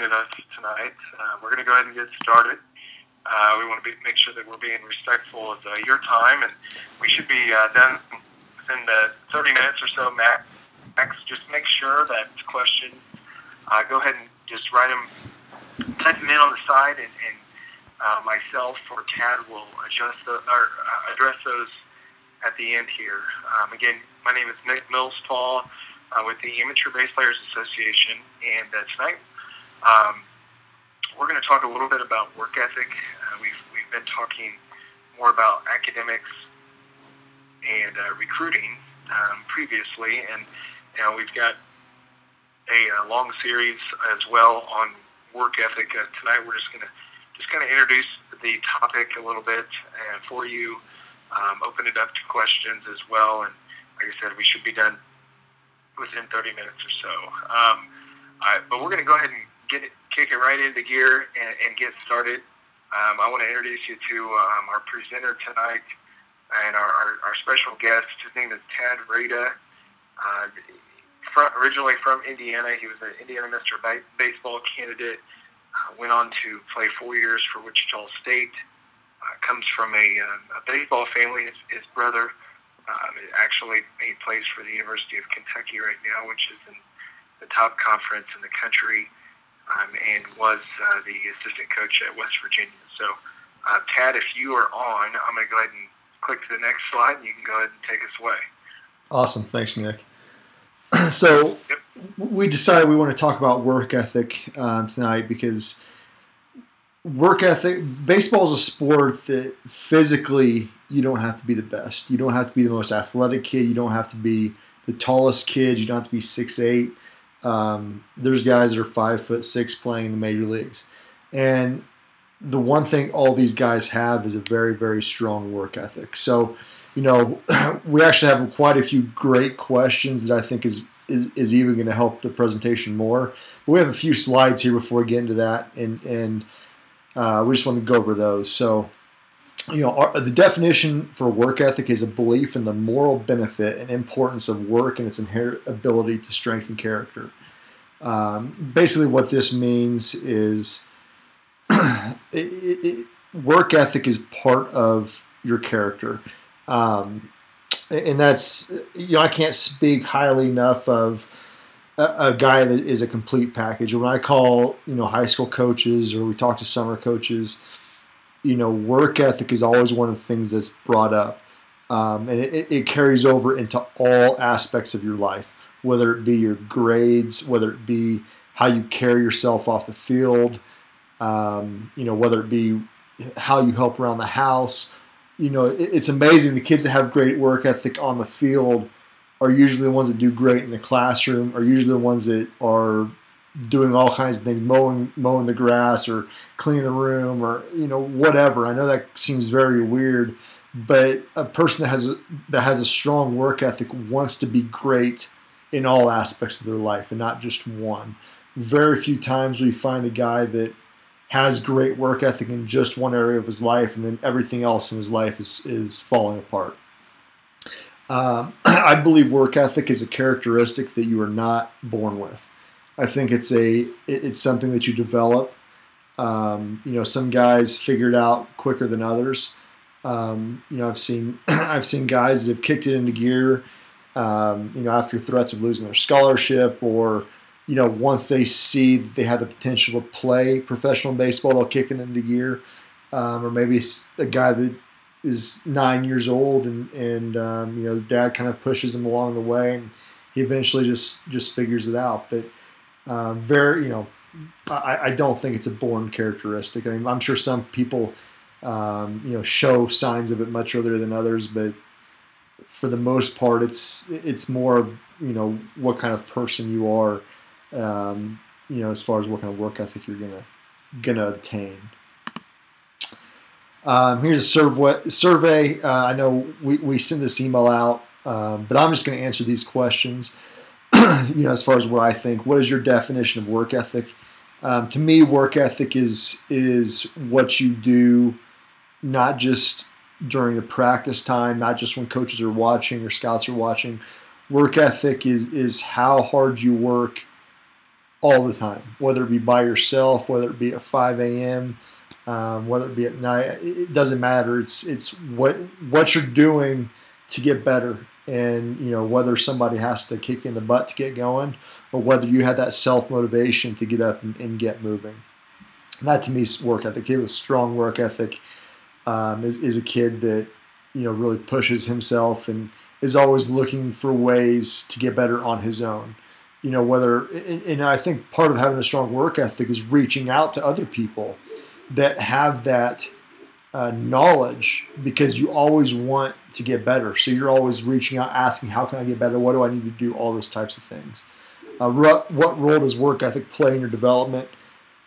us tonight. We're going to go ahead and get started. We want to make sure that we're being respectful of your time, and we should be done within the 30 minutes or so max. Just make sure that questions, go ahead and just write them, type them in on the side, and myself or Tad will address those at the end here. Again, my name is Nick Mills-Paul with the Amateur Bass Players Association, and tonight we're going to talk a little bit about work ethic. We've been talking more about academics and recruiting previously, and we've got a long series as well on work ethic. Tonight we're just going to kind of introduce the topic a little bit for you, open it up to questions as well, and like I said, we should be done within 30 minutes or so. But we're going to go ahead and kick it right into gear and get started. I want to introduce you to our presenter tonight and our special guest. His name is Tad Rada. Originally from Indiana, he was an Indiana Mr. Baseball candidate. Went on to play 4 years for Wichita State. Comes from a baseball family. His brother actually he plays for the University of Kentucky right now, which is in the top conference in the country, and was the assistant coach at West Virginia. So, Tad, if you are on, I'm going to go ahead and click to the next slide, and you can go ahead and take us away. Awesome. Thanks, Nick. So we decided we want to talk about work ethic tonight because work ethic, baseball is a sport that physically you don't have to be the best. You don't have to be the most athletic kid. You don't have to be the tallest kid. You don't have to be 6'8". There's guys that are 5'6" playing in the major leagues. And the one thing all these guys have is a very, very strong work ethic. So, we actually have quite a few great questions that I think is even going to help the presentation more. But we have a few slides here before we get into that, and we just want to go over those. So, the definition for work ethic is a belief in the moral benefit and importance of work and its inherent ability to strengthen character. Basically, what this means is work ethic is part of your character. And that's, I can't speak highly enough of a guy that is a complete package. When I call, high school coaches or we talk to summer coaches, work ethic is always one of the things that's brought up. And it carries over into all aspects of your life, whether it be your grades, whether it be how you carry yourself off the field, whether it be how you help around the house. It's amazing. The kids that have great work ethic on the field are usually the ones that do great in the classroom, are usually the ones that are doing all kinds of things, mowing the grass or cleaning the room or, whatever. I know that seems very weird, but a person that has a strong work ethic wants to be great in all aspects of their life and not just one. Very few times we find a guy that has great work ethic in just one area of his life, and then everything else in his life is falling apart. I believe work ethic is a characteristic that you are not born with. I think it's something that you develop. Some guys figure it out quicker than others. I've seen guys that have kicked it into gear, after threats of losing their scholarship or once they see that they have the potential to play professional baseball, they'll kick it into gear. Or maybe it's a guy that is 9 years old and the dad kind of pushes him along the way and he eventually just figures it out. But I don't think it's a born characteristic. I mean, I'm sure some people, show signs of it much earlier than others, but for the most part, it's more, what kind of person you are. As far as what kind of work ethic you're gonna obtain. Here's a survey. I know we send this email out, but I'm just going to answer these questions. As far as what I think, what is your definition of work ethic? To me, work ethic is what you do, not just during the practice time, not just when coaches are watching or scouts are watching. Work ethic is how hard you work all the time, whether it be by yourself, whether it be at 5 a.m., whether it be at night. It doesn't matter. It's what you're doing to get better, and whether somebody has to kick you in the butt to get going, or whether you had that self motivation to get up and get moving. And that to me is work ethic. A kid with strong work ethic is a kid that really pushes himself and is always looking for ways to get better on his own. And I think part of having a strong work ethic is reaching out to other people that have that knowledge, because you always want to get better. So you're always reaching out, asking, how can I get better? What do I need to do? All those types of things. What role does work ethic play in your development?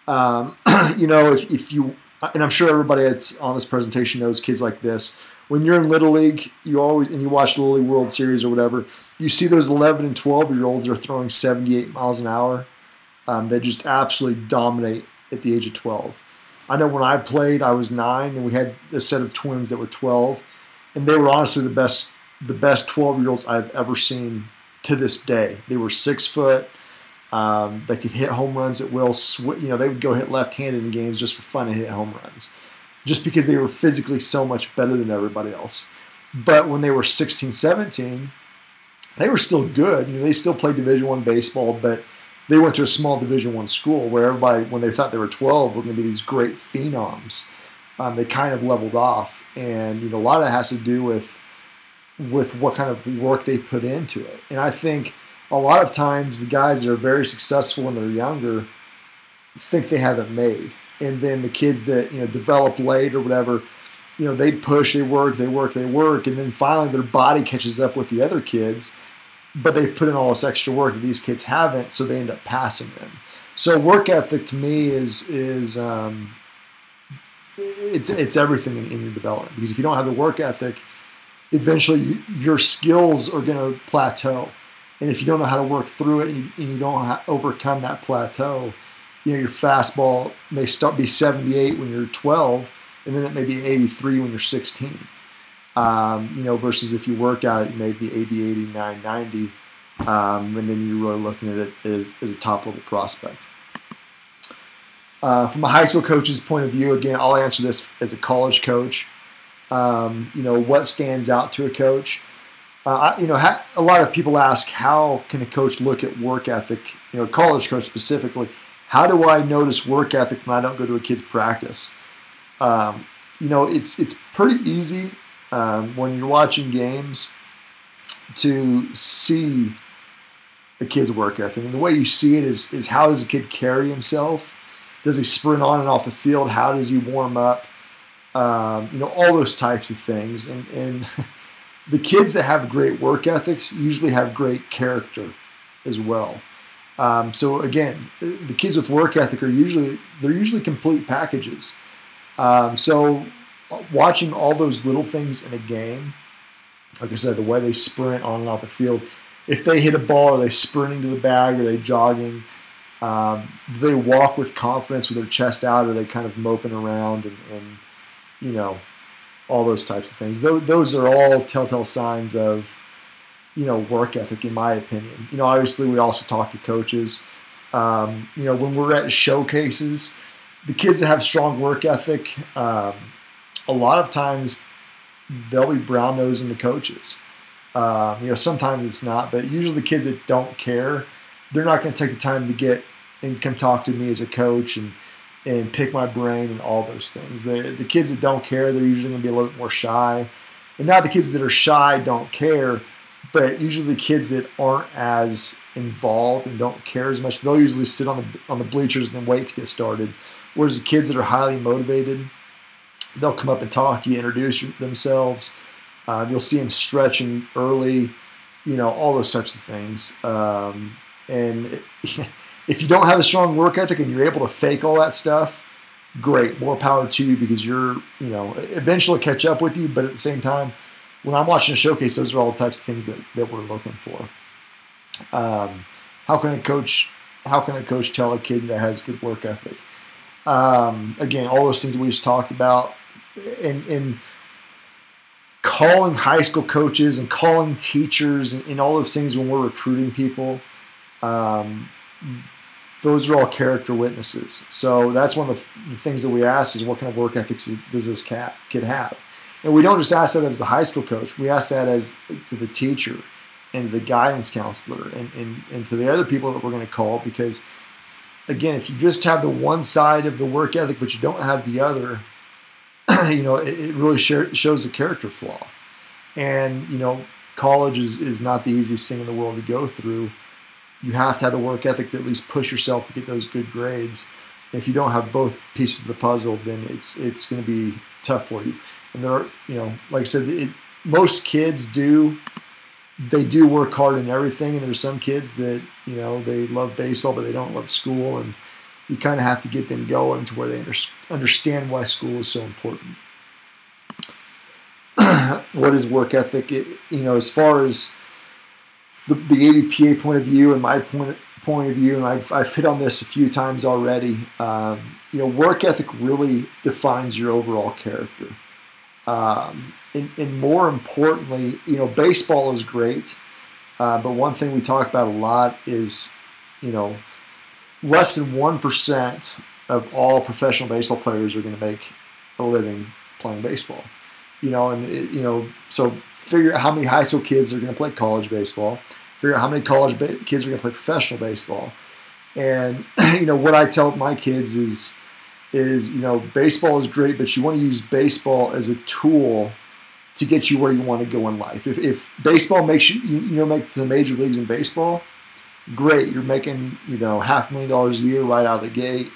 If you, and I'm sure everybody that's on this presentation knows kids like this. When you're in Little League, you watch Little League World Series or whatever, you see those 11 and 12-year-olds that are throwing 78 miles an hour. They just absolutely dominate at the age of 12. I know when I played, I was 9, and we had a set of twins that were 12, and they were honestly the best 12-year-olds I've ever seen to this day. They were 6 foot. They could hit home runs at will. They would go hit left-handed in games just for fun and hit home runs, just because they were physically so much better than everybody else. But when they were 16, 17, they were still good. They still played Division I baseball, but they went to a small Division I school where everybody, when they thought they were 12, were going to be these great phenoms. They kind of leveled off, and a lot of that has to do with what kind of work they put into it. And I think a lot of times the guys that are very successful when they're younger think they haven't made. And then the kids that develop late or whatever, they push, they work, and then finally their body catches up with the other kids, but they've put in all this extra work that these kids haven't, so they end up passing them. So work ethic to me is it's everything in your development, because if you don't have the work ethic, eventually your skills are going to plateau, and if you don't know how to work through it and you don't overcome that plateau, your fastball may be 78 when you're 12, and then it may be 83 when you're 16. Versus if you work out it, you may be 80, 89, 90, and then you're really looking at it as a top-level prospect. From a high school coach's point of view, again, I'll answer this as a college coach. What stands out to a coach? A lot of people ask, how can a coach look at work ethic? College coach specifically. How do I notice work ethic when I don't go to a kid's practice? It's pretty easy when you're watching games to see the kid's work ethic. And the way you see it is how does a kid carry himself? Does he sprint on and off the field? How does he warm up? All those types of things. And the kids that have great work ethics usually have great character as well. So again, the kids with work ethic are usually complete packages. So watching all those little things in a game, like I said, the way they sprint on and off the field, if they hit a ball, are they sprinting to the bag? Are they jogging? Do they walk with confidence with their chest out? Are they kind of moping around and all those types of things? Those are all telltale signs of work ethic, in my opinion. Obviously we also talk to coaches. When we're at showcases, the kids that have strong work ethic, a lot of times they'll be brown-nosing the coaches. Sometimes it's not, but usually the kids that don't care, they're not going to take the time to get and come talk to me as a coach and pick my brain and all those things. The kids that don't care, they're usually going to be a little bit more shy. And now the kids that are shy don't care, but usually the kids that aren't as involved and don't care as much, they'll usually sit on the bleachers and wait to get started. Whereas the kids that are highly motivated, they'll come up and talk to you, introduce themselves. You'll see them stretching early, all those types of things. If you don't have a strong work ethic and you're able to fake all that stuff, great, more power to you, because you're, eventually catch up with you. But at the same time, when I'm watching a showcase, those are all the types of things that we're looking for. How can a coach tell a kid that has good work ethic? Again, all those things that we just talked about, and calling high school coaches and calling teachers and all those things when we're recruiting people. those are all character witnesses. So that's one of the things that we ask is what kind of work ethics does this kid have? And we don't just ask that as the high school coach. We ask that as to the teacher and the guidance counselor and to the other people that we're going to call, because, again, if you just have the one side of the work ethic but you don't have the other, it really shows a character flaw. And, college is not the easiest thing in the world to go through. You have to have the work ethic to at least push yourself to get those good grades. And if you don't have both pieces of the puzzle, then it's going to be tough for you. And there are, like I said, most kids do work hard in everything. And there's some kids that, they love baseball, but they don't love school. And you kind of have to get them going to where they understand why school is so important. What is work ethic? As far as the ABPA point of view and my point of view, and I've hit on this a few times already, work ethic really defines your overall character. And more importantly, baseball is great, but one thing we talk about a lot is, less than 1% of all professional baseball players are going to make a living playing baseball. So figure out how many high school kids are going to play college baseball. Figure out how many college kids are going to play professional baseball. And, what I tell my kids is baseball is great, but you want to use baseball as a tool to get you where you want to go in life. If baseball makes you, make the major leagues in baseball, great. You're making, $500,000 a year right out of the gate.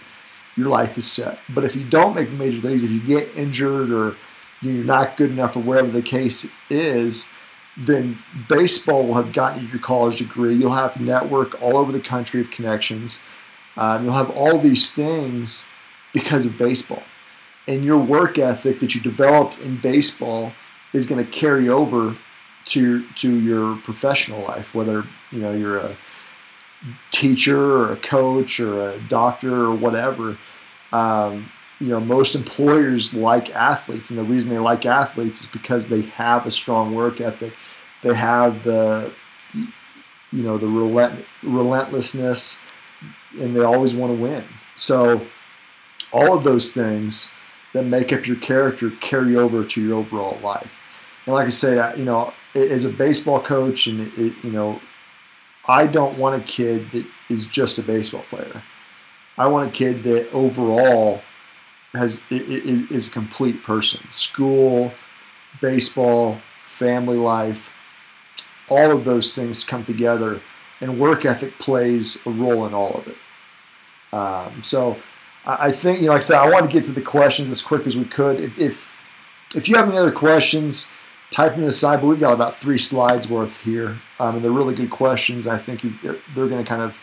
Your life is set. But if you don't make the major leagues, if you get injured or you're not good enough or whatever the case is, then baseball will have gotten you your college degree. You'll have network all over the country of connections. You'll have all these things because of baseball. And your work ethic that you developed in baseball is going to carry over to your professional life, whether you're a teacher or a coach or a doctor or whatever. Most employers like athletes, and the reason they like athletes is because they have a strong work ethic. They have the relentlessness, and they always want to win. So all of those things that make up your character carry over to your overall life. And like I say, as a baseball coach, and I don't want a kid that is just a baseball player. I want a kid that overall is a complete person. School, baseball, family life, all of those things come together, and work ethic plays a role in all of it. So I think, like I said, I want to get to the questions as quick as we could. If you have any other questions, type them aside, but we've got about 3 slides worth here, and they're really good questions. I think they're going to kind of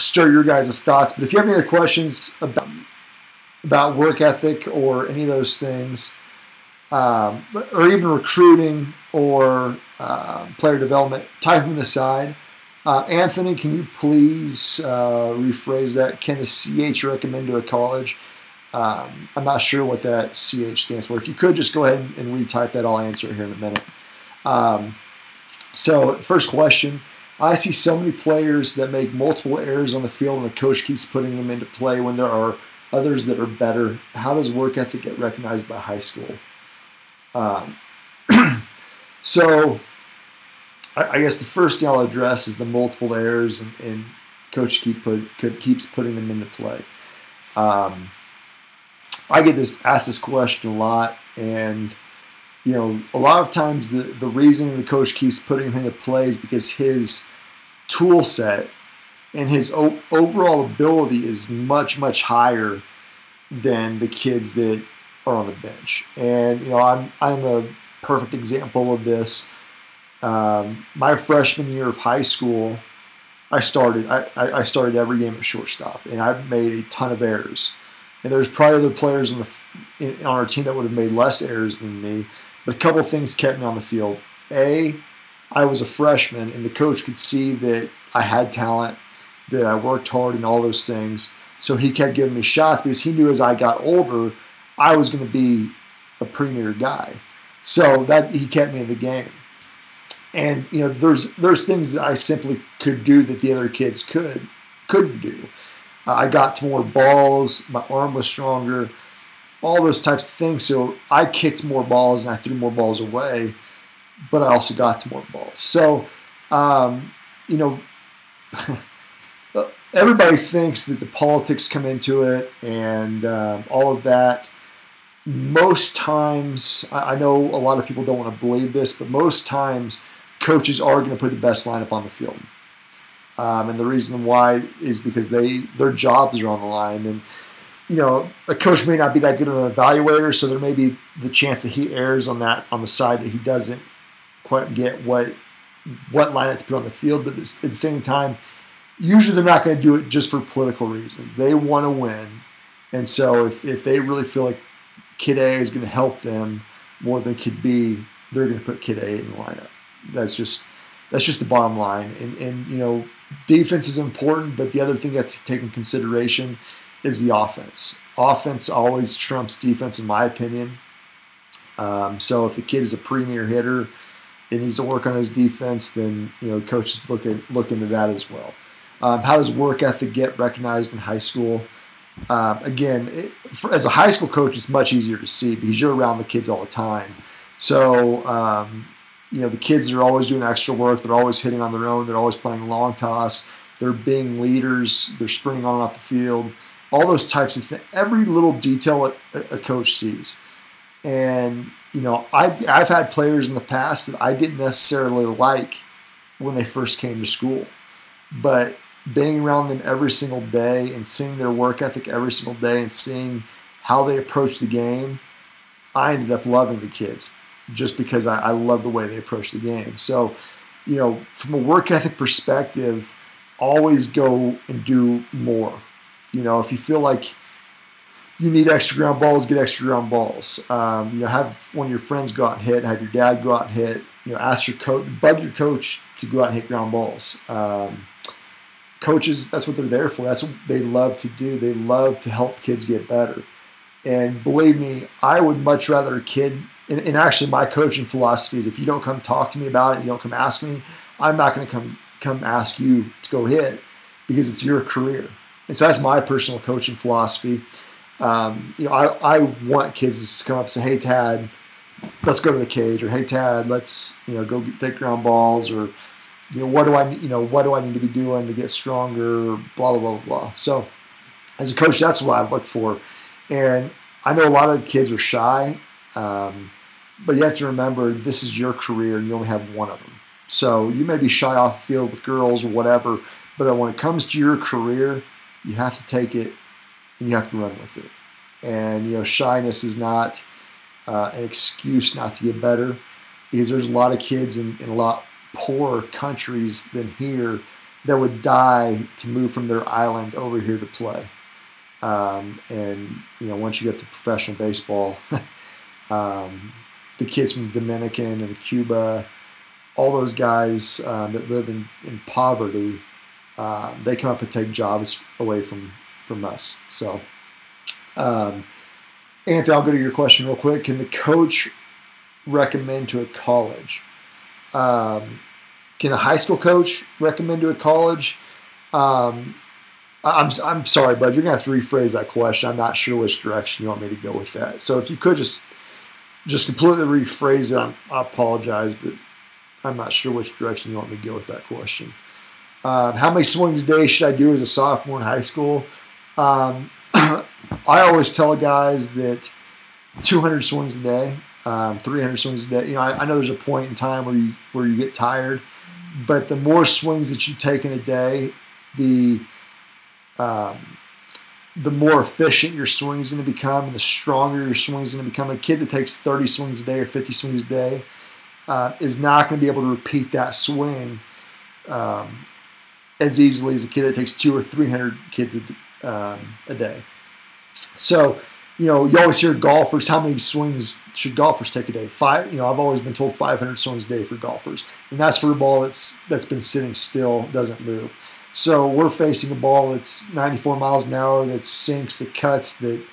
stir your guys' thoughts. But if you have any other questions about work ethic or any of those things, or even recruiting or player development, type them aside. Anthony, can you please rephrase that? Can the CH recommend to a college? I'm not sure what that CH stands for. If you could just go ahead and retype that, I'll answer it here in a minute. So first question, I see so many players that make multiple errors on the field and the coach keeps putting them into play when there are others that are better. How does work ethic get recognized by high school? So I guess the first thing I'll address is the multiple errors, and coach keeps putting them into play. I get asked this question a lot, and a lot of times the reason the coach keeps putting him into play is because his tool set and his overall ability is much, much higher than the kids that are on the bench. And I'm a perfect example of this. My freshman year of high school, I started every game at shortstop, and I made a ton of errors. And there's probably other players on our team that would have made less errors than me, but a couple of things kept me on the field. I was a freshman, and the coach could see that I had talent, that I worked hard, and all those things. So he kept giving me shots because he knew as I got older, I was going to be a premier guy. So that he kept me in the game. And there's things that I simply could do that the other kids couldn't. couldn't do. I got to more balls. My arm was stronger. All those types of things. So I kicked more balls and I threw more balls away, but I also got to more balls. So, you know, everybody thinks that the politics come into it and all of that. Most times, I know a lot of people don't want to believe this, but most times coaches are going to put the best lineup on the field. And the reason why is because their jobs are on the line. And, you know, a coach may not be that good of an evaluator, so there may be the chance that he errs on the side that he doesn't quite get what lineup to put on the field. But at the same time, usually they're not going to do it just for political reasons. They want to win. And so if they really feel like Kid A is going to help them more than Kid B, they're going to put Kid A in the lineup. That's just the bottom line. And you know, defense is important, but the other thing you have to take in consideration is the offense. Offense always trumps defense, in my opinion. So if the kid is a premier hitter and needs to work on his defense, then, you know, coaches look into that as well. How does work ethic get recognized in high school? Again, as a high school coach, it's much easier to see because you're around the kids all the time. So, you know, the kids are always doing extra work. They're always hitting on their own. They're always playing long toss. They're being leaders. They're sprinting on and off the field. All those types of things. Every little detail a coach sees. And, you know, I've had players in the past that I didn't necessarily like when they first came to school. But being around them every single day and seeing their work ethic every single day and seeing how they approach the game, I ended up loving the kids just because I love the way they approach the game. So, you know, from a work ethic perspective, always go and do more. You know, if you feel like you need extra ground balls, get extra ground balls. You know, have one of your friends go out and hit, have your dad go out and hit. You know, ask your coach, bug your coach to go out and hit ground balls. Coaches, that's what they're there for. That's what they love to do. They love to help kids get better. And believe me, I would much rather a kid, and actually my coaching philosophy is if you don't come talk to me about it, you don't come ask me, I'm not going to come ask you to go hit because it's your career. And so that's my personal coaching philosophy. You know, I want kids to come up and say, hey, Tad, let's go to the cage, or hey, Tad, let's, you know, go take ground balls, or, you know, what do I need to be doing to get stronger, blah, blah, blah, blah. So as a coach, that's what I look for. And I know a lot of kids are shy, but you have to remember this is your career and you only have one of them. So you may be shy off the field with girls or whatever, but when it comes to your career, you have to take it and you have to run with it. And, you know, shyness is not an excuse not to get better, because there's a lot of kids in a lot poorer countries than here that would die to move from their island over here to play. And, you know, once you get to professional baseball, the kids from Dominican and the Cuba, all those guys that live in poverty, they come up and take jobs away from us. So, Anthony, I'll go to your question real quick. Can the coach recommend to a college? Can a high school coach recommend to a college? I'm sorry, bud. You're gonna have to rephrase that question. I'm not sure which direction you want me to go with that. So if you could just completely rephrase it, I apologize, but I'm not sure which direction you want me to go with that question. How many swings a day should I do as a sophomore in high school? I always tell guys that 200 swings a day, 300 swings a day. You know, I know there's a point in time where you get tired, but the more swings that you take in a day, the more efficient your swing is going to become, and the stronger your swing is going to become. A kid that takes 30 swings a day or 50 swings a day is not going to be able to repeat that swing as easily as a kid that takes 200 or 300 kids a day. So, you know, you always hear golfers, how many swings should golfers take a day? 5. You know, I've always been told 500 swings a day for golfers, and that's for a ball that's been sitting still, doesn't move. So we're facing a ball that's 94 miles an hour, that sinks, that cuts, that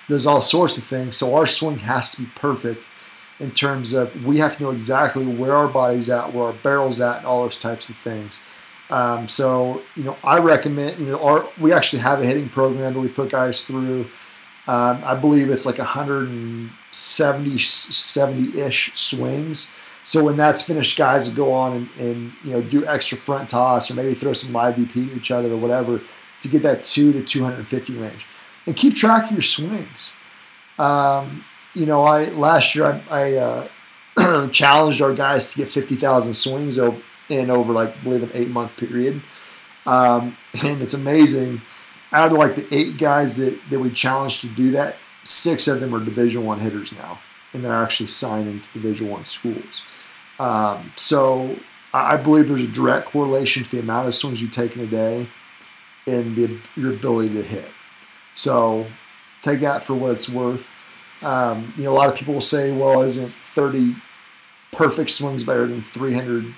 does all sorts of things. So our swing has to be perfect in terms of we have to know exactly where our body's at, where our barrel's at, and all those types of things. So, I recommend, we actually have a hitting program that we put guys through. I believe it's like 70-ish swings. So when that's finished, guys will go on and do extra front toss or maybe throw some live BP to each other or whatever to get that 2 to 250 range. And keep track of your swings. Last year I challenged our guys to get 50,000 swings in over, like, I believe, an 8-month period. And it's amazing. Out of, like, the 8 guys that we challenged to do that, 6 of them are Division I hitters now, and they're actually signing to Division I schools. So I believe there's a direct correlation to the amount of swings you take in a day and your ability to hit. So take that for what it's worth. A lot of people will say, well, isn't 30 perfect swings better than 300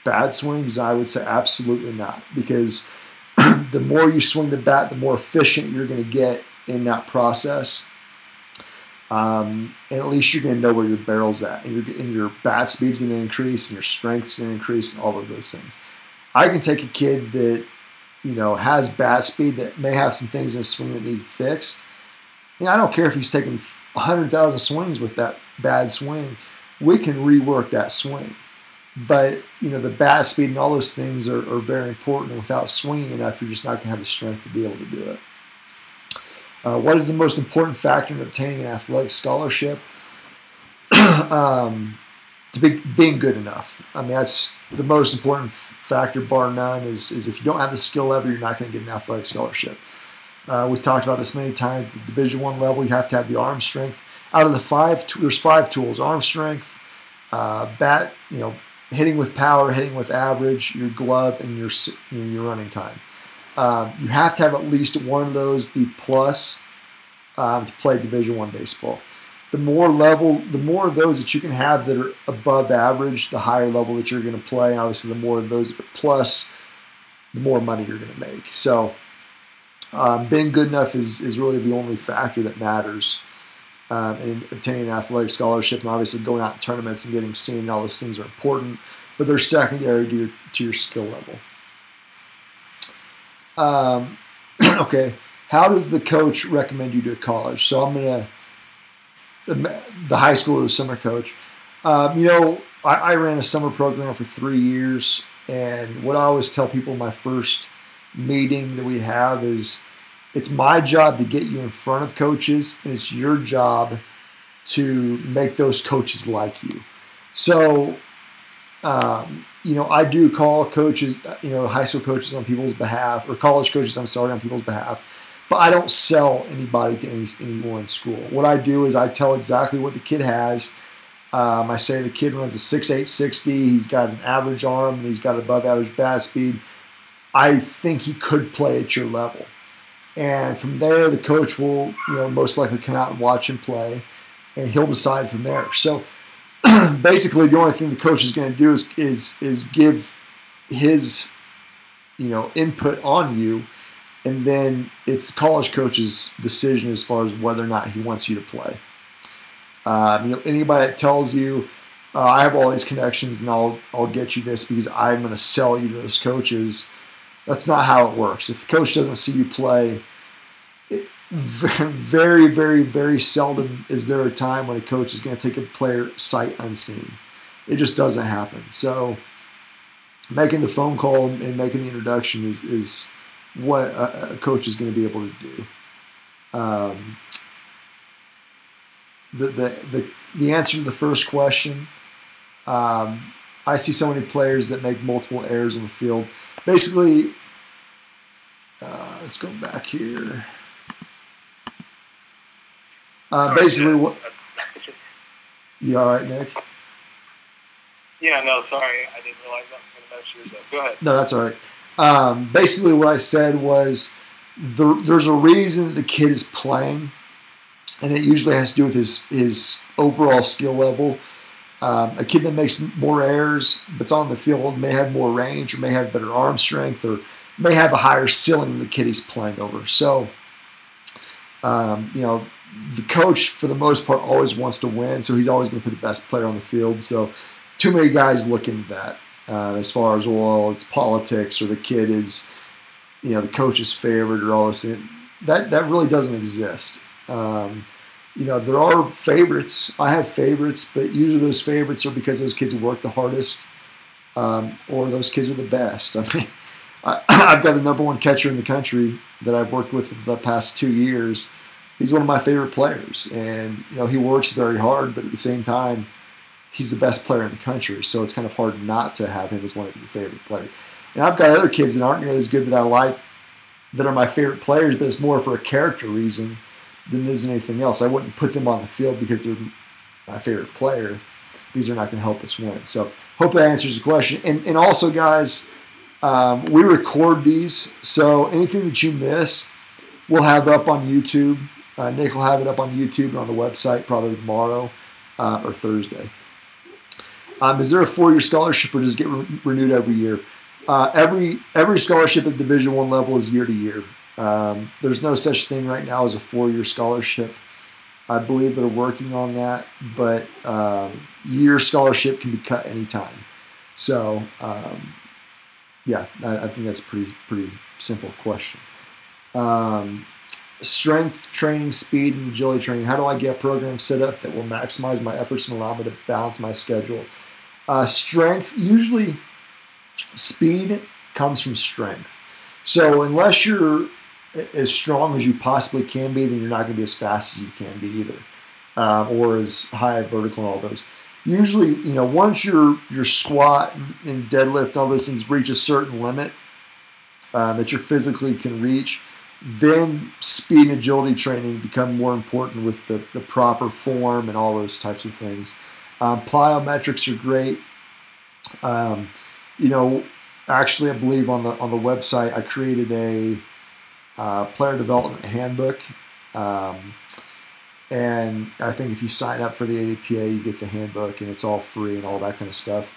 bad swings? I would say absolutely not, because the more you swing the bat, the more efficient you're going to get in that process. And at least you're going to know where your barrel's at, and your bat speed's going to increase, and your strength's going to increase, and all of those things. I can take a kid that has bat speed that may have some things in his swing that needs fixed. I don't care if he's taking 100,000 swings with that bad swing. We can rework that swing. But, the bat speed and all those things are very important. And without swinging enough, you're just not going to have the strength to be able to do it. What is the most important factor in obtaining an athletic scholarship? Being good enough. I mean, that's the most important factor, bar none, is if you don't have the skill level, you're not going to get an athletic scholarship. We've talked about this many times, but Division I level, you have to have the arm strength. Out of the 5, there's 5 tools: arm strength, bat, hitting with power, hitting with average, your glove, and your running time. You have to have at least one of those be plus to play Division I baseball. The more of those that you can have that are above average, the higher level that you're going to play. And obviously, the more of those that are plus, the more money you're going to make. So being good enough is really the only factor that matters in obtaining an athletic scholarship. And obviously, going out in tournaments and getting seen and all those things are important, but they're secondary to your skill level. Okay, how does the coach recommend you to college? So I'm going to the high school or the summer coach. I ran a summer program for 3 years, and what I always tell people in my first meeting that we have is it's my job to get you in front of coaches, and it's your job to make those coaches like you. So, I do call coaches, high school coaches on people's behalf, or college coaches, on people's behalf. But I don't sell anybody to anyone school. What I do is I tell exactly what the kid has. I say the kid runs a 6.8 60. He's got an average arm and he's got above average bat speed. I think he could play at your level. And from there, the coach will, most likely come out and watch him play, and he'll decide from there. So basically, the only thing the coach is going to do is give his, input on you. And then it's the college coach's decision as far as whether or not he wants you to play. Anybody that tells you, I have all these connections and I'll get you this because I'm going to sell you to those coaches, that's not how it works. If the coach doesn't see you play, very, very, very seldom is there a time when a coach is going to take a player sight unseen. It just doesn't happen. So making the phone call and making the introduction is what a coach is going to be able to do. The answer to the first question, I see so many players that make multiple errors in the field. Basically, let's go back here. Basically, what? You all right, Nick? Yeah, no, sorry, I didn't realize that was going to mention yourself. Go ahead. No, that's all right. Basically, what I said was there's a reason the kid is playing, and it usually has to do with his overall skill level. A kid that makes more errors but's on the field may have more range, or may have better arm strength, or may have a higher ceiling than the kid he's playing over. So, the coach, for the most part, always wants to win, so he's always going to put the best player on the field. So, too many guys look into that. as far as, well, it's politics or the kid is, the coach's favorite or all this. That really doesn't exist. There are favorites. I have favorites, but usually those favorites are because those kids work the hardest, or those kids are the best. I mean, I've got the number one catcher in the country that I've worked with for the past 2 years. He's one of my favorite players, and he works very hard, but at the same time, he's the best player in the country. So it's kind of hard not to have him as one of your favorite players. And I've got other kids that aren't nearly as good that I like, that are my favorite players, but it's more for a character reason than it is anything else. I wouldn't put them on the field because they're my favorite player. These are not going to help us win. So hope that answers the question. And also, guys, we record these, so anything that you miss, we'll have up on YouTube. Nick will have it up on YouTube and on the website probably tomorrow or Thursday. Is there a 4-year scholarship, or does it get renewed every year? Every scholarship at Division I level is year to year. There's no such thing right now as a 4-year scholarship. I believe they're working on that, but year scholarship can be cut anytime. So, I think that's a pretty simple question. Strength training, speed, and agility training. How do I get a program set up that will maximize my efforts and allow me to balance my schedule? Strength, usually speed comes from strength. So unless you're as strong as you possibly can be, then you're not going to be as fast as you can be either, or as high vertical and all those. Usually, once your squat and deadlift and all those things reach a certain limit that you physically can reach, then speed and agility training become more important with the proper form and all those types of things. Plyometrics are great. Actually, I believe on the website I created a player development handbook, and I think if you sign up for the APA, you get the handbook, and it's all free and all that kind of stuff.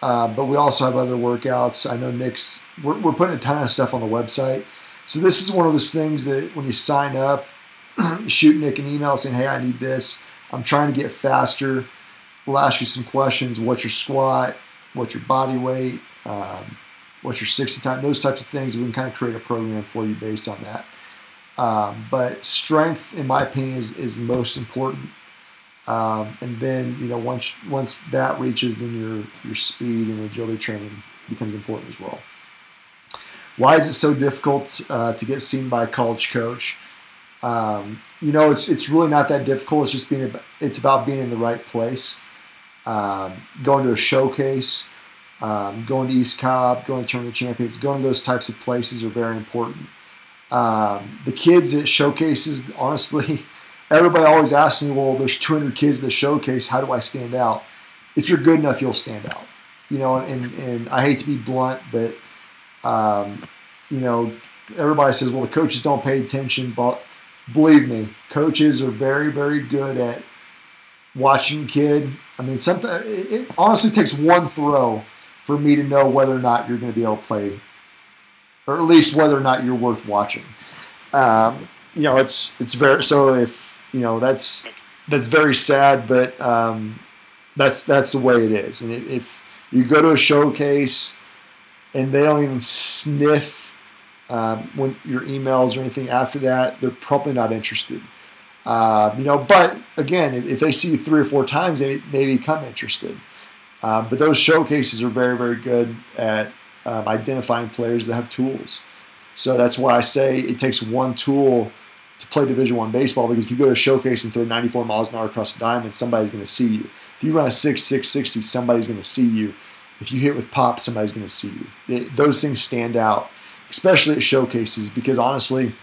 But we also have other workouts. I know we're putting a ton of stuff on the website. So this is one of those things that when you sign up, shoot Nick an email saying, hey, I need this. I'm trying to get faster. We'll ask you some questions. What's your squat? What's your body weight? What's your 60 time? Those types of things. We can kind of create a program for you based on that. But strength, in my opinion, is the most important. And then, once that reaches, then your speed and agility training becomes important as well. Why is it so difficult to get seen by a college coach? It's really not that difficult. It's about being in the right place. Going to a showcase, going to East Cobb, going to Tournament of Champions, going to those types of places are very important. The kids at showcases, honestly, everybody always asks me, well, there's 200 kids at the showcase. How do I stand out? If you're good enough, you'll stand out. And I hate to be blunt, but everybody says, well, the coaches don't pay attention, but believe me, coaches are very, very good at watching a kid. I mean, sometimes it honestly takes one throw for me to know whether or not you're going to be able to play, or at least whether or not you're worth watching. It's very, so if, that's very sad, but that's the way it is. And if you go to a showcase and they don't even sniff when your emails or anything after that, they're probably not interested. But again, if they see you 3 or 4 times, they become interested. But those showcases are very, very good at identifying players that have tools. So that's why I say it takes one tool to play Division I baseball, because if you go to a showcase and throw 94 miles an hour across the diamond, somebody's going to see you. If you run a 6.6 60, somebody's going to see you. If you hit with pop, somebody's going to see you. Those things stand out, especially at showcases, because honestly,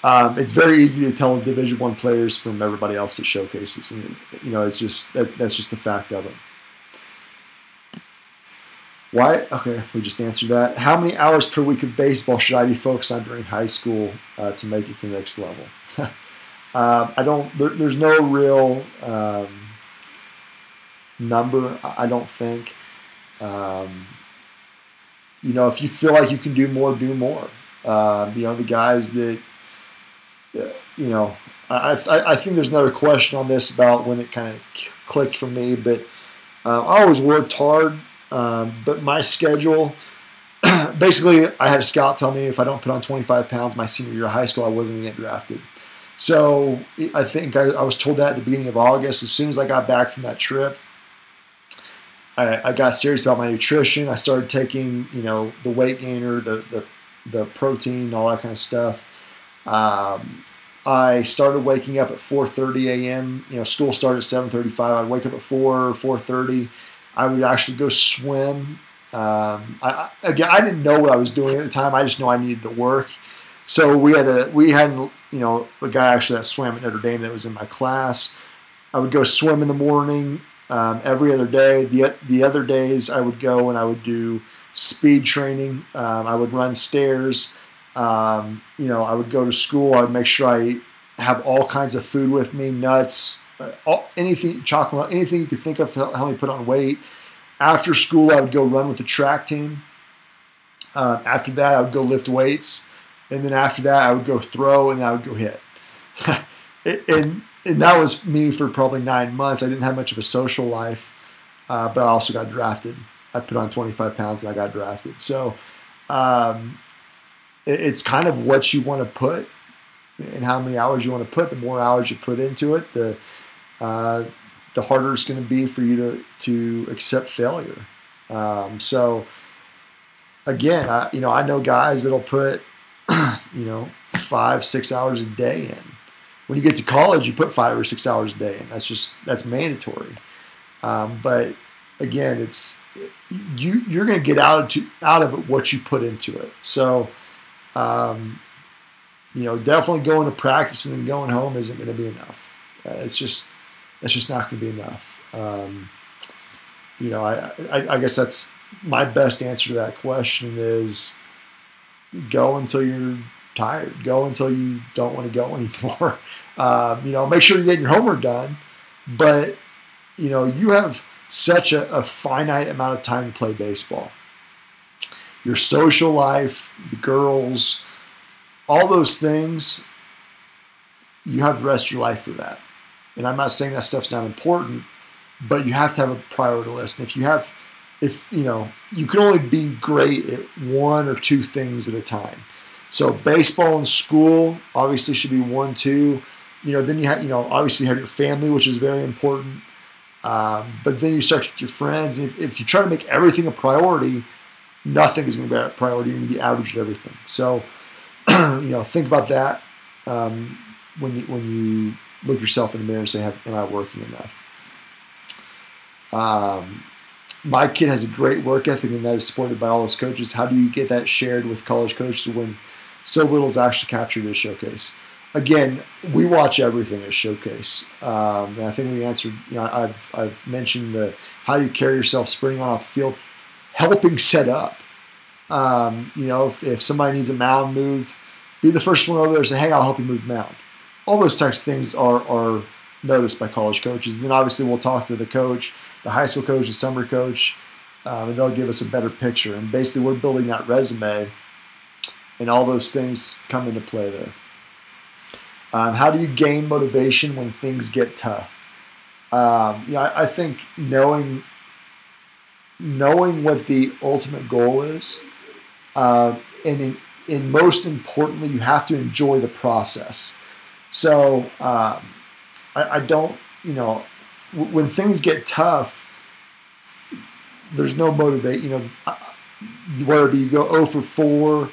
it's very easy to tell Division I players from everybody else at showcases, and it's just that's just the fact of it. Why? Okay, we just answered that. How many hours per week of baseball should I be focused on during high school to make it to the next level? There's no real number. I don't think. If you feel like you can do more, do more. The guys that. I think there's another question on this about when it kind of clicked for me, but I always worked hard. But my schedule, basically, I had a scout tell me if I don't put on 25 pounds my senior year of high school, I wasn't going to get drafted. So I think I was told that at the beginning of August. As soon as I got back from that trip, I got serious about my nutrition. I started taking, the weight gainer, the protein, all that kind of stuff. I started waking up at 4:30 a.m. School started at 7:35. I'd wake up at 4:30. I would actually go swim. I didn't know what I was doing at the time. I just know I needed to work. So we had a guy actually that swam at Notre Dame that was in my class. I would go swim in the morning every other day. The other days I would go and I would do speed training. I would run stairs. I would go to school. I would make sure I have all kinds of food with me, nuts, anything, chocolate, anything you could think of to help me put on weight. After school, I would go run with the track team. After that, I would go lift weights. And then after that, I would go throw and I would go hit. and that was me for probably 9 months. I didn't have much of a social life, but I also got drafted. I put on 25 pounds and I got drafted. So it's kind of what you want to put and how many hours you want to put. The more hours you put into it, the harder it's going to be for you to accept failure. So again, I know guys that'll put 5-6 hours a day in. When you get to college, you put 5 or 6 hours a day in. That's mandatory. But again, you're going to get out of it what you put into it. So definitely going to practice and then going home isn't going to be enough. It's just not going to be enough. I guess that's my best answer to that question is go until you're tired. Go until you don't want to go anymore. Make sure you're getting your homework done, but you have such a finite amount of time to play baseball. Your social life, the girls, all those things, you have the rest of your life for that. And I'm not saying that stuff's not important, but you have to have a priority list. And you can only be great at 1 or 2 things at a time. So baseball and school obviously should be 1, 2. Then you have, obviously have your family, which is very important. But then you start with your friends. And if you try to make everything a priority, nothing is going to be a priority. You're going to be average at everything. So, think about that when you look yourself in the mirror and say, am I working enough? My kid has a great work ethic, and that is supported by all his coaches. How do you get that shared with college coaches when so little is actually captured at Showcase? Again, we watch everything at Showcase, and I think we answered. I've mentioned how you carry yourself sprinting on off the field, helping set up. If somebody needs a mound moved, be the first one over there and say, "Hey, I'll help you move the mound." All those types of things are noticed by college coaches. And then obviously we'll talk to the coach, the high school coach, the summer coach, and they'll give us a better picture. And basically we're building that resume, and all those things come into play there. How do you gain motivation when things get tough? I think knowing what the ultimate goal is, and most importantly, you have to enjoy the process. So I don't, when things get tough, there's no motivation, whether it be you go 0 for 4,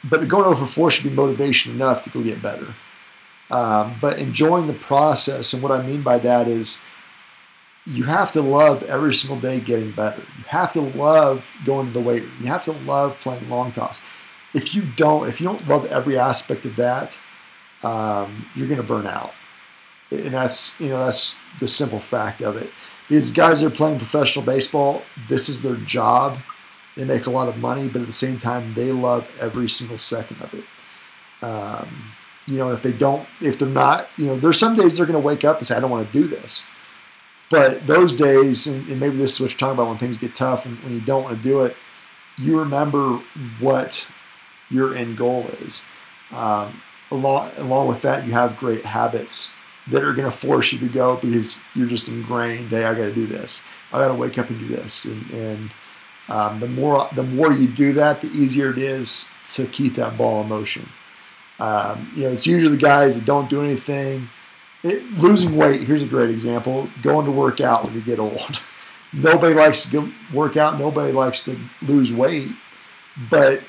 but going 0 for 4 should be motivation enough to go get better. But enjoying the process, and what I mean by that is you have to love every single day getting better. You have to love going to the weight room. You have to love playing long toss. If you don't love every aspect of that, you're going to burn out. And that's the simple fact of it. These guys that are playing professional baseball, this is their job. They make a lot of money, but at the same time, they love every single second of it. And if they're not, there's some days they're going to wake up and say, I don't want to do this. But those days, and maybe this is what you're talking about when things get tough and when you don't want to do it, you remember what your end goal is. Along with that, you have great habits that are going to force you to go because you're just ingrained. Hey, I got to do this. I got to wake up and do this. And The more you do that, the easier it is to keep that ball in motion. It's usually the guys that don't do anything. Losing weight, here's a great example. Going to work out when you get old. Nobody likes to work out. Nobody likes to lose weight. But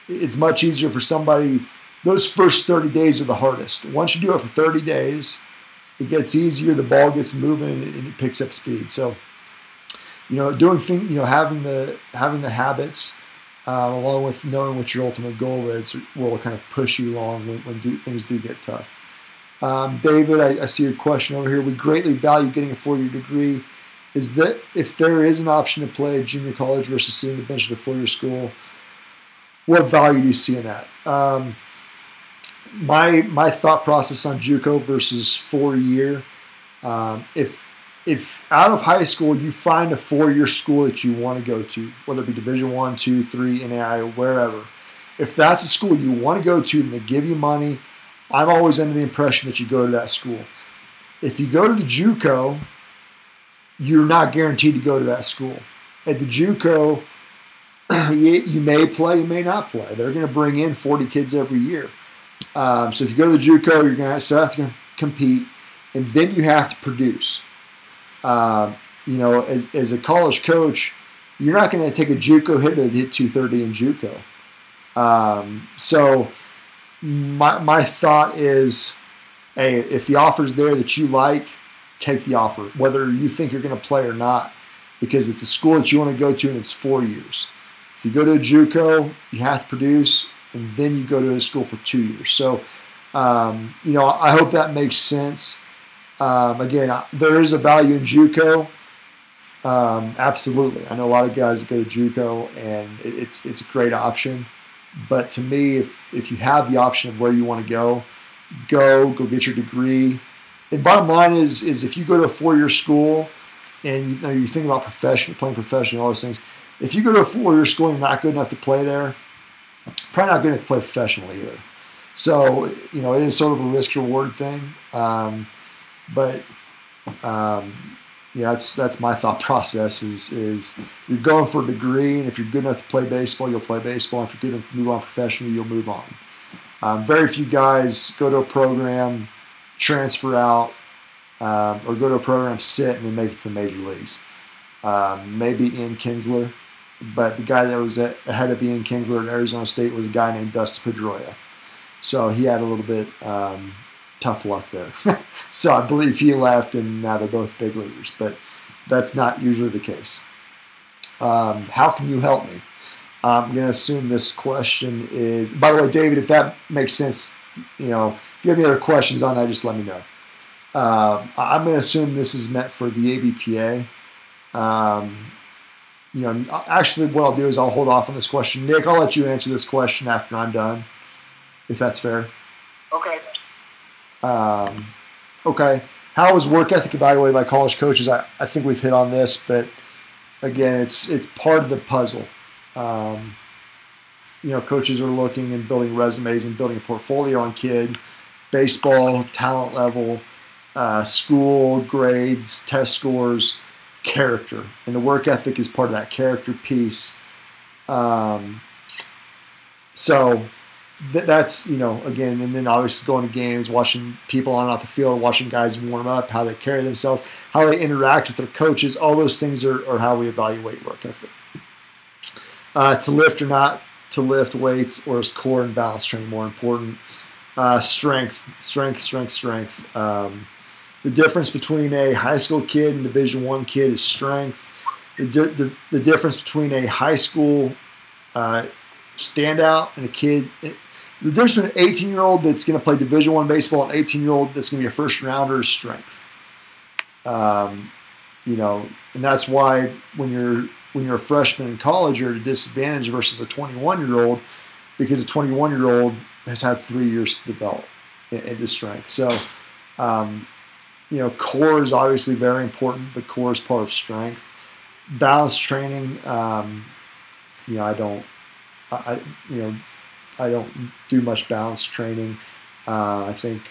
it's much easier for somebody. Those first 30 days are the hardest. Once you do it for 30 days, it gets easier. The ball gets moving and it picks up speed. So, doing things, having the habits, along with knowing what your ultimate goal is, will kind of push you along when things do get tough. David, I see your question over here. We greatly value getting a 4-year degree. Is that if there is an option to play at junior college versus sitting the bench at a 4-year school, what value do you see in that? My thought process on JUCO versus 4-year, if out of high school you find a 4-year school that you want to go to, whether it be Division I, II, III, NAI, or wherever, if that's a school you want to go to and they give you money, I'm always under the impression that you go to that school. If you go to the JUCO, you're not guaranteed to go to that school. At the JUCO, you may play, you may not play. They're going to bring in 40 kids every year. So if you go to the JUCO, you're going to still have to compete, and then you have to produce. As a college coach, you're not going to take a JUCO hitter to hit 230 in JUCO. So my thought is, hey, if the offer's there that you like, take the offer, whether you think you're going to play or not, because it's a school that you want to go to and it's 4 years. If you go to a JUCO, you have to produce, and then you go to a school for 2 years. So, I hope that makes sense. Again, there is a value in JUCO. Absolutely. I know a lot of guys that go to JUCO, and it's a great option. But to me, if you have the option of where you want to go get your degree. And bottom line is if you go to a 4-year school and you're thinking about playing professional, all those things, if you go to a 4-year school and you're not good enough to play there, probably not good enough to play professionally either. So, it is sort of a risk-reward thing. That's my thought process is you're going for a degree, and if you're good enough to play baseball, you'll play baseball. And if you're good enough to move on professionally, you'll move on. Very few guys go to a program, transfer out, or go to a program, sit, and then make it to the major leagues. Maybe Ian Kinsler, but the guy that was ahead of Ian Kinsler at Arizona State was a guy named Dusty Pedroia. So he had a little bit tough luck there. So I believe he left, and now they're both big leaguers, but that's not usually the case. How can you help me? I'm going to assume this question is, by the way, David, if that makes sense, if you have any other questions on that, just let me know. I'm going to assume this is meant for the ABPA. Actually what I'll do is I'll hold off on this question. Nick, I'll let you answer this question after I'm done, if that's fair. Okay. Okay. How is work ethic evaluated by college coaches? I think we've hit on this, but again, it's part of the puzzle. Coaches are looking and building resumes and building a portfolio on kid, baseball, talent level, school, grades, test scores, character. And the work ethic is part of that character piece. That's, again, and then obviously going to games, watching people on and off the field, watching guys warm up, how they carry themselves, how they interact with their coaches, all those things are how we evaluate work ethic. To lift or not to lift weights, or is core and balance training more important? Strength. The difference between a high school kid and Division I kid is strength. The difference between a high school standout and a kid, the difference between an 18-year-old that's going to play Division I baseball and an 18-year-old that's going to be a first-rounder is strength. And that's why when you're a freshman in college, you're at a disadvantage versus a 21-year-old, because a 21-year-old has had 3 years to develop in the strength. So, core is obviously very important, but core is part of strength. Balance training, I don't do much balance training. I think,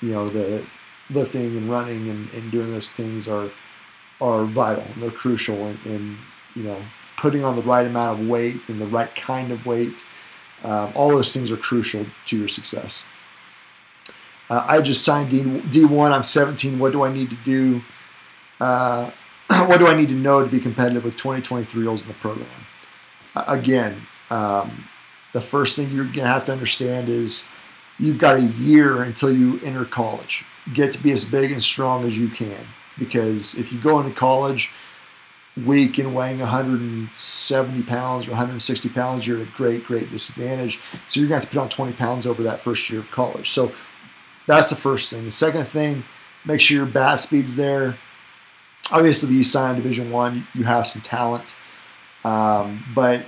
the lifting and running and doing those things are vital. They're crucial in putting on the right amount of weight and the right kind of weight. All those things are crucial to your success. I just signed D1. I'm 17. What do I need to do? What do I need to know to be competitive with 23-year-olds in the program? Again, the first thing you're going to have to understand is you've got a year until you enter college. Get to be as big and strong as you can, because if you go into college weak and weighing 170 pounds or 160 pounds, you're at a great disadvantage. So you're going to have to put on 20 pounds over that first year of college. So that's the first thing. The second thing, make sure your bat speed's there. Obviously, if you sign Division I, you have some talent, but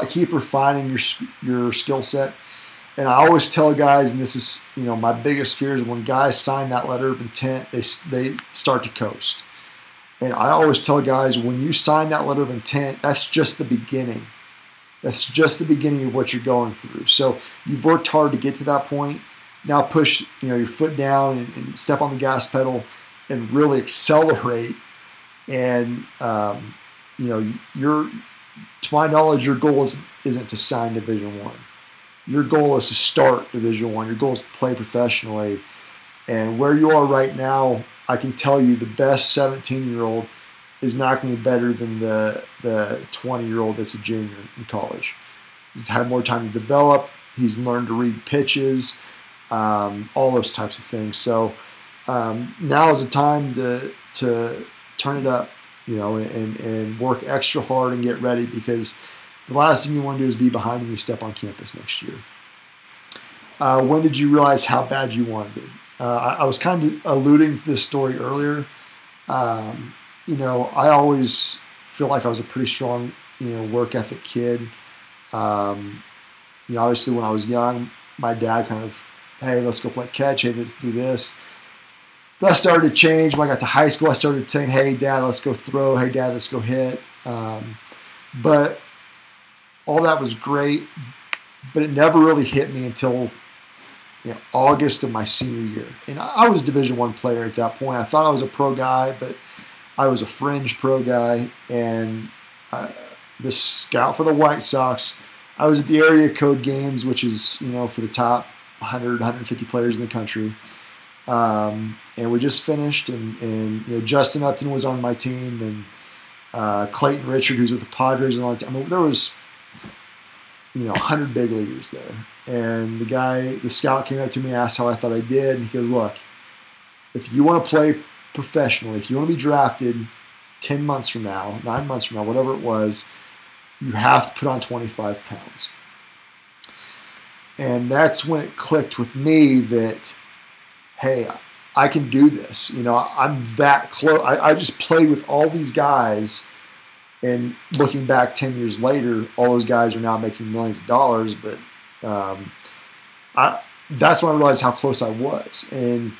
keep refining your skill set. And I always tell guys, and this is my biggest fear, is when guys sign that letter of intent, they start to coast. And I always tell guys, when you sign that letter of intent, that's just the beginning. That's just the beginning of what you're going through. So you've worked hard to get to that point. Now push your foot down and step on the gas pedal and really accelerate. And to my knowledge, your goal isn't to sign Division I. Your goal is to start Division I. Your goal is to play professionally. And where you are right now, I can tell you the best 17-year-old is not going to be better than the 20-year-old that's a junior in college. He's had more time to develop. He's learned to read pitches, all those types of things. So now is the time to turn it up, and work extra hard and get ready, because the last thing you want to do is be behind when you step on campus next year. When did you realize how bad you wanted it? I was kind of alluding to this story earlier. I always feel like I was a pretty strong, work ethic kid. Obviously when I was young, my dad kind of, hey, let's go play catch. Hey, let's do this. That started to change. When I got to high school, I started saying, hey, Dad, let's go throw. Hey, Dad, let's go hit. But all that was great, but it never really hit me until August of my senior year. And I was a Division I player at that point. I thought I was a pro guy, but I was a fringe pro guy. And the scout for the White Sox, I was at the area code games, which is, for the top 100, 150 players in the country. And we just finished, and Justin Upton was on my team, and Clayton Richard, who's with the Padres, and all that. I mean, there was 100 big leaguers there. And the scout came up to me and asked how I thought I did, and he goes, look, if you want to play professionally, if you want to be drafted 10 months from now, 9 months from now, whatever it was, you have to put on 25 pounds. And that's when it clicked with me that, hey, I can do this. I'm that close. I just played with all these guys, and looking back 10 years later, all those guys are now making millions of dollars. But that's when I realized how close I was. And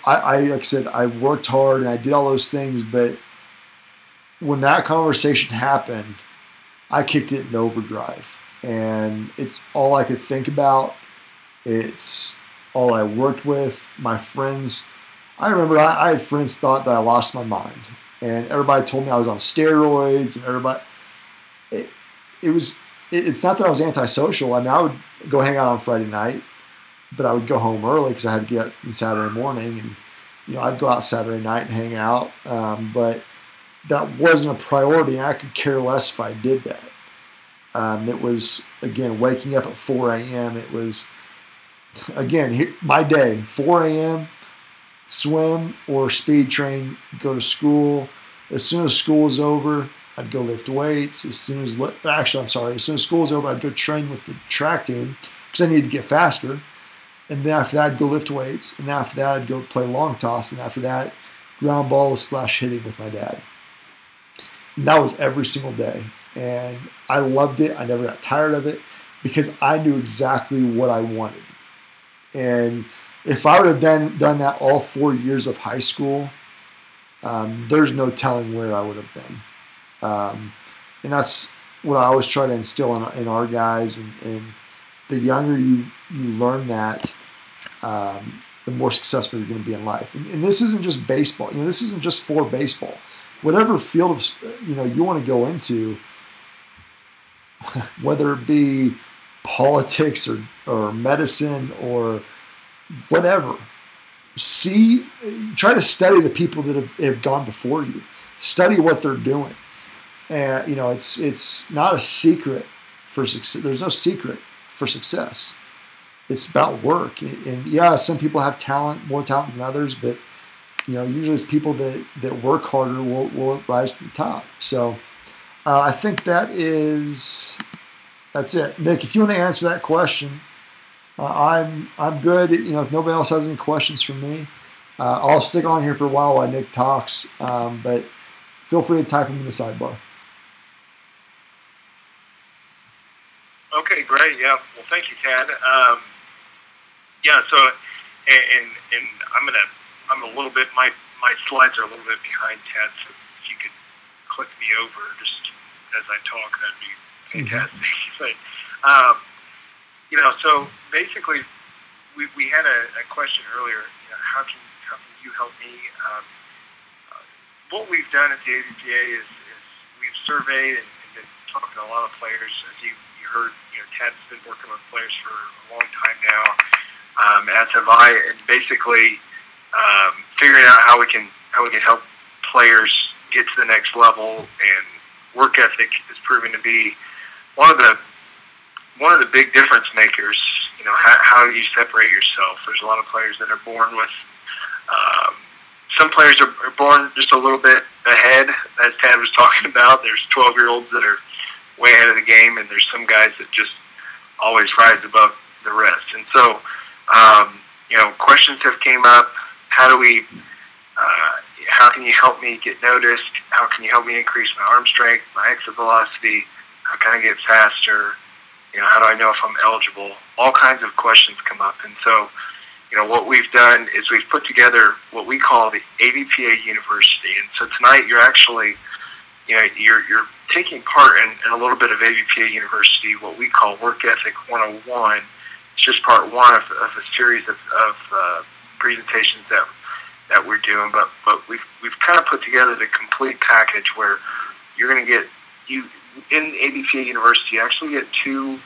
I like I said, I worked hard and I did all those things. But when that conversation happened, I kicked it in overdrive, and it's all I could think about. It's all I worked with. My friends, I remember I had friends thought that I lost my mind, and everybody told me I was on steroids, and everybody, it's not that I was antisocial. I mean, I would go hang out on Friday night, but I would go home early because I had to get up on Saturday morning, and I'd go out Saturday night and hang out, but that wasn't a priority, and I could care less if I did that. It was, again, waking up at 4 a.m. It was, again, my day, 4 a.m., swim or speed train, go to school. As soon as school was over, I'd go lift weights. As soon as school was over, I'd go train with the track team because I needed to get faster. And then after that, I'd go lift weights. And after that, I'd go play long toss. And after that, ground balls / hitting with my dad. And that was every single day. And I loved it. I never got tired of it because I knew exactly what I wanted. And if I would have done that all 4 years of high school, there's no telling where I would have been. And that's what I always try to instill in our guys. And the younger you learn that, the more successful you're going to be in life. And this isn't just baseball. This isn't just for baseball. whatever field of, you want to go into, whether it be politics or medicine or whatever, try to study the people that have gone before you. Study what they're doing. And, it's not a secret for success. There's no secret for success. It's about work. And yeah, some people have more talent than others, but, usually it's people that work harder will rise to the top. So I think that's it. Nick, if you want to answer that question, I'm good. If nobody else has any questions for me, I'll stick on here for a while Nick talks. But feel free to type them in the sidebar. Okay, great. Yeah. Well, thank you, Tad. So, and I'm a little bit. My slides are a little bit behind Tad. So if you could click me over just as I talk, that'd be fantastic. Mm-hmm. So basically, we had a question earlier. How can you help me? What we've done at the ABPA is we've surveyed and been talking to a lot of players. As you heard, Tad's been working with players for a long time now, as have I, and basically figuring out how we can help players get to the next level. And work ethic has proven to be one of the big difference makers. How you separate yourself. There's a lot of players that are born with. Some players are born just a little bit ahead, as Tad was talking about. There's 12-year-olds that are way ahead of the game, and there's some guys that just always rise above the rest. And so, questions have came up. How can you help me get noticed? How can you help me increase my arm strength, my exit velocity? How can I get faster? How do I know if I'm eligible? All kinds of questions come up. And so, what we've done is we've put together what we call the ABPA University. And so tonight you're actually, you're taking part in a little bit of ABPA University, what we call Work Ethic 101. It's just part one of a series of presentations that we're doing. But we've kind of put together the complete package where you're going to get, in ABPA University, you actually get 2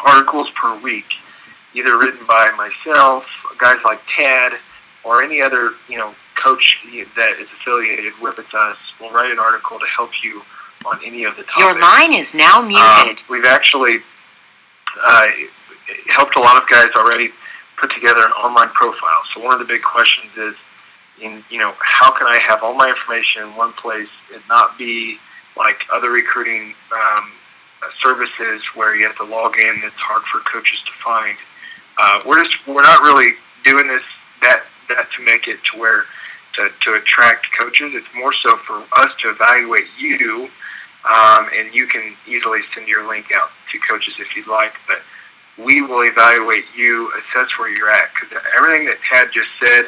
articles per week, either written by myself, guys like Tad, or any other coach that is affiliated with us will write an article to help you on any of the topics. Your line is now muted. We've actually helped a lot of guys already put together an online profile. So one of the big questions is, how can I have all my information in one place and not be like other recruiting services where you have to log in? It's hard for coaches to find. We're not really doing that to make it to where to attract coaches. It's more so for us to evaluate you, and you can easily send your link out to coaches if you'd like. But we will evaluate you, assess where you're at, because everything that Tad just said,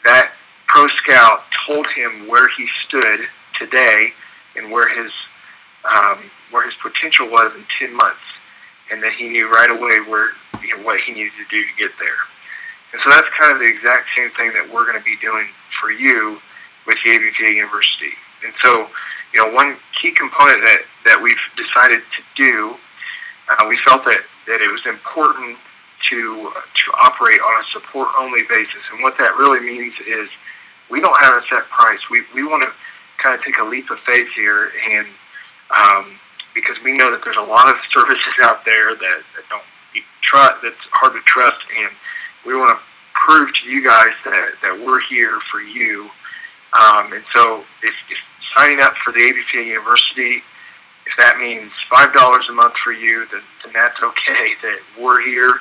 that pro scout told him where he stood today and where his potential was in 10 months, and that he knew right away what he needed to do to get there. And so that's kind of the exact same thing that we're going to be doing for you with the ABPA University. And so, one key component that we've decided to do, we felt that it was important to operate on a support-only basis. And what that really means is we don't have a set price. We want to kind of take a leap of faith here, and because we know that there's a lot of services out there that that's hard to trust, and we want to prove to you guys that we're here for you. And so if signing up for the ABPA University, if that means $5 a month for you, then that's okay. That we're here,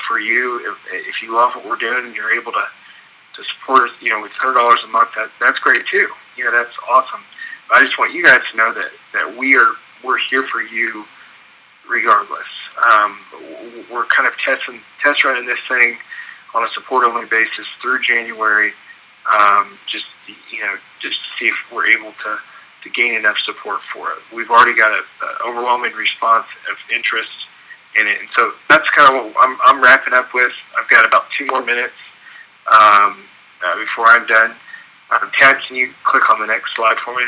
for you. If you love what we're doing and you're able to support us, with $100 a month, that's great too. That's awesome. But I just want you guys to know that we're here for you regardless. We're kind of test running this thing on a support-only basis through January, just to see if we're able to gain enough support for it. We've already got an overwhelming response of interest in it, and so that's kind of what I'm wrapping up with. I've got about 2 more minutes before I'm done. Tad, can you click on the next slide for me?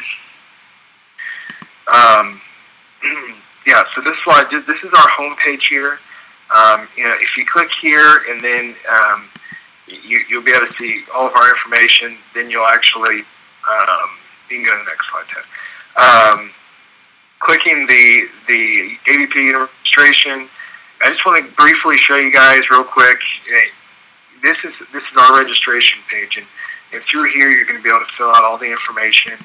Yeah, so this slide, this is our home page here. If you click here and then you'll be able to see all of our information, then you'll actually, you can go to the next slide, Ted. Clicking the AVP registration, I just want to briefly show you guys real quick. This is our registration page, and through here you're going to be able to fill out all the information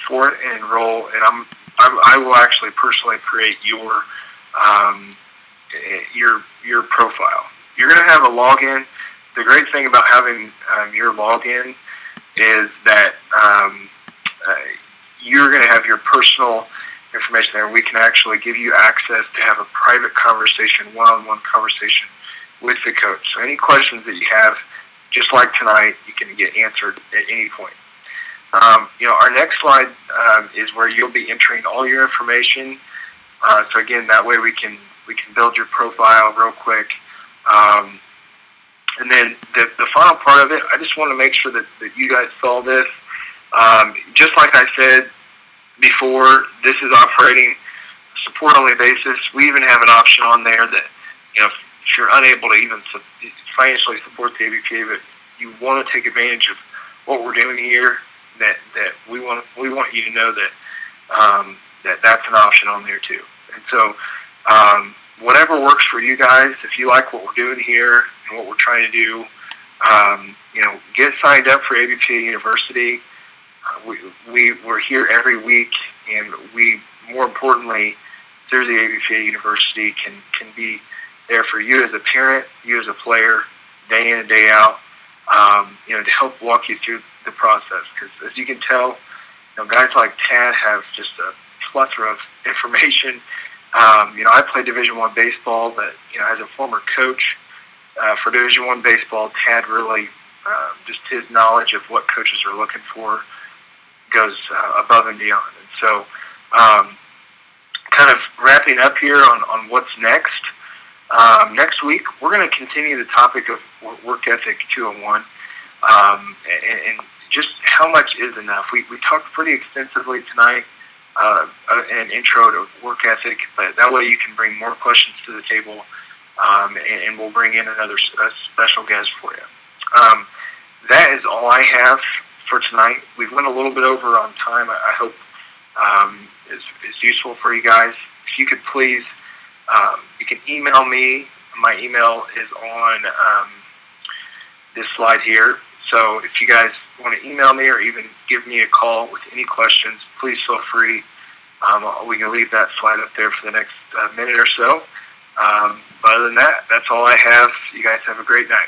for it and enroll. And I will actually personally create your profile. You're going to have a login. The great thing about having your login is that you're going to have your personal information there. We can actually give you access to have a private conversation, one-on-one conversation with the coach. So any questions that you have, just like tonight, you can get answered at any point. Our next slide is where you'll be entering all your information. So again, that way we can build your profile real quick. And then the final part of it, I just want to make sure that you guys saw this. Just like I said before, this is operating support-only basis. We even have an option on there that, if you're unable to even financially support the ABPA, but you want to take advantage of what we're doing here, that we want you to know that that's an option on there too. And so whatever works for you guys, if you like what we're doing here and what we're trying to do, get signed up for ABPA University. We're here every week, and we, more importantly, through the ABPA University, can be there for you as a parent, you as a player, day in and day out, to help walk you through the process. Because as you can tell, guys like Tad have just a plethora of information. I play Division I baseball, but as a former coach for Division I baseball, Tad really just his knowledge of what coaches are looking for goes above and beyond. And so, kind of wrapping up here on what's next. Next week, we're going to continue the topic of work ethic 201, and just how much is enough. We talked pretty extensively tonight, an intro to work ethic, but that way you can bring more questions to the table, and we'll bring in another special guest for you. That is all I have for tonight. We've went a little bit over on time. I hope it's useful for you guys. If you could please, you can email me. My email is on this slide here. So if you guys want to email me or even give me a call with any questions, please feel free. We can leave that slide up there for the next minute or so. But other than that, that's all I have. You guys have a great night.